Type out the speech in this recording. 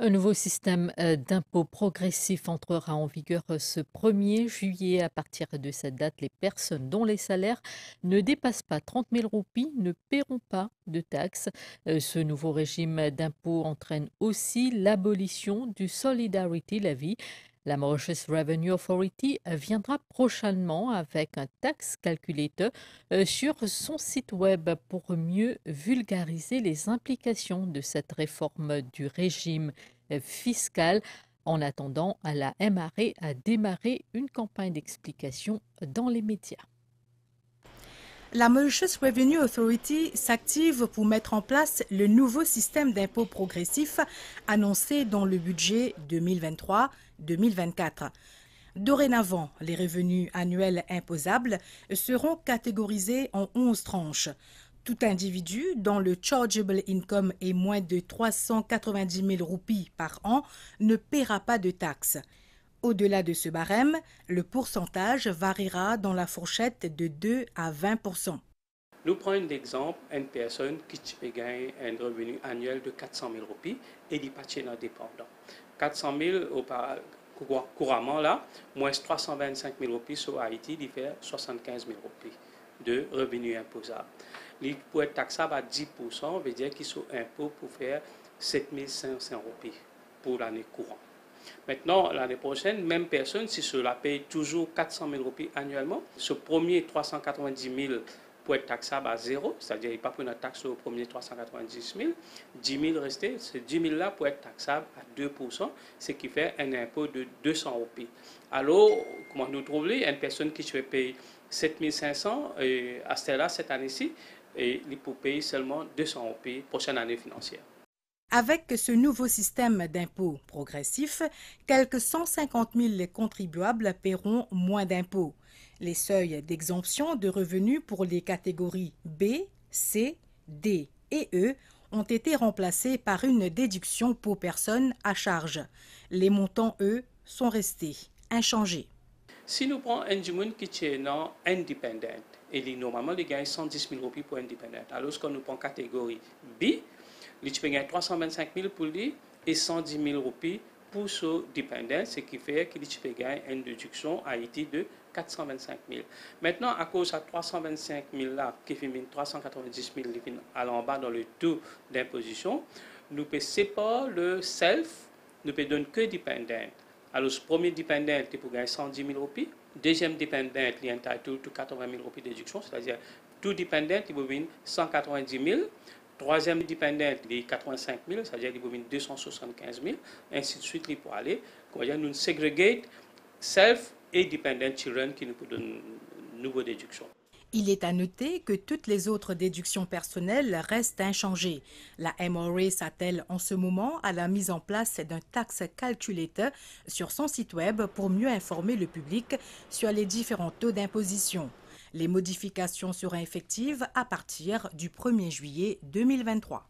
Un nouveau système d'impôt progressif entrera en vigueur ce 1er juillet. À partir de cette date, les personnes dont les salaires ne dépassent pas 30 000 roupies ne paieront pas de taxes. Ce nouveau régime d'impôt entraîne aussi l'abolition du Solidarity Levy. La Mauritius Revenue Authority viendra prochainement avec un tax calculator sur son site web pour mieux vulgariser les implications de cette réforme du régime fiscal. En attendant, la MRA a démarré une campagne d'explication dans les médias. La Mauritius Revenue Authority s'active pour mettre en place le nouveau système d'impôt progressif annoncé dans le budget 2023-2024. Dorénavant, les revenus annuels imposables seront catégorisés en 11 tranches. Tout individu dont le chargeable income est moins de 390 000 roupies par an ne paiera pas de taxes. Au-delà de ce barème, le pourcentage variera dans la fourchette de 2 à 20%. Nous prenons l'exemple d'une personne qui peut gagner un revenu annuel de 400 000 roupies et il passe dépendant. 400 000 couramment là, moins 325 000 roupies sur Haïti, il fait 75 000 roupies de revenus imposables. Il peut être taxable à 10%, veut dire qu'il soit impôt pour faire 7 500 roupies pour l'année courante. Maintenant, l'année prochaine, même personne, si cela paye toujours 400 000 roupies annuellement, ce premier 390 000 pour être taxable à zéro, c'est-à-dire qu'il n'y a pas pour une taxe au premier 390 000, 10 000 restés, ce 10 000 là pour être taxable à 2%, ce qui fait un impôt de 200 roupies. Alors, comment nous trouver une personne qui se paye 7 500 à cette année-ci, et il peut payer seulement 200 roupies prochaine année financière. Avec ce nouveau système d'impôt progressif, quelques 150 000 contribuables paieront moins d'impôts. Les seuils d'exemption de revenus pour les catégories B, C, D et E ont été remplacés par une déduction pour personne à charge. Les montants, eux, sont restés inchangés. Si nous prenons un monde qui est indépendant, et normalement, il gagne 110 000 roupies pour indépendant, alors que nous prenons catégorie B, il peut gagner 325 000 pour lui et 110 000 roupies pour ce dépendant, ce qui fait qu'il peut gagner une déduction à Haïti de 425 000. Maintenant, à cause de 325 000 là, qui fait 390 000 à en bas dans le taux d'imposition, nous pouvons séparer le self, nous pouvons donner que dépendant. Alors, le premier dépendant, il peut gagner 110 000 roupies. Deuxième dépendant, il est entitled to 80 000 roupies de déduction, c'est-à-dire tout dépendant, il peut gagner 190 000. Troisième dépendant, il est 85 000, c'est-à-dire qu'il peut gagner 275 000, ainsi de suite, il peut aller. Nous segregate self et dependent children qui nous donnent une nouvelle déduction. Il est à noter que toutes les autres déductions personnelles restent inchangées. La MRA s'attelle en ce moment à la mise en place d'un tax calculator sur son site web pour mieux informer le public sur les différents taux d'imposition. Les modifications seront effectives à partir du 1er juillet 2023.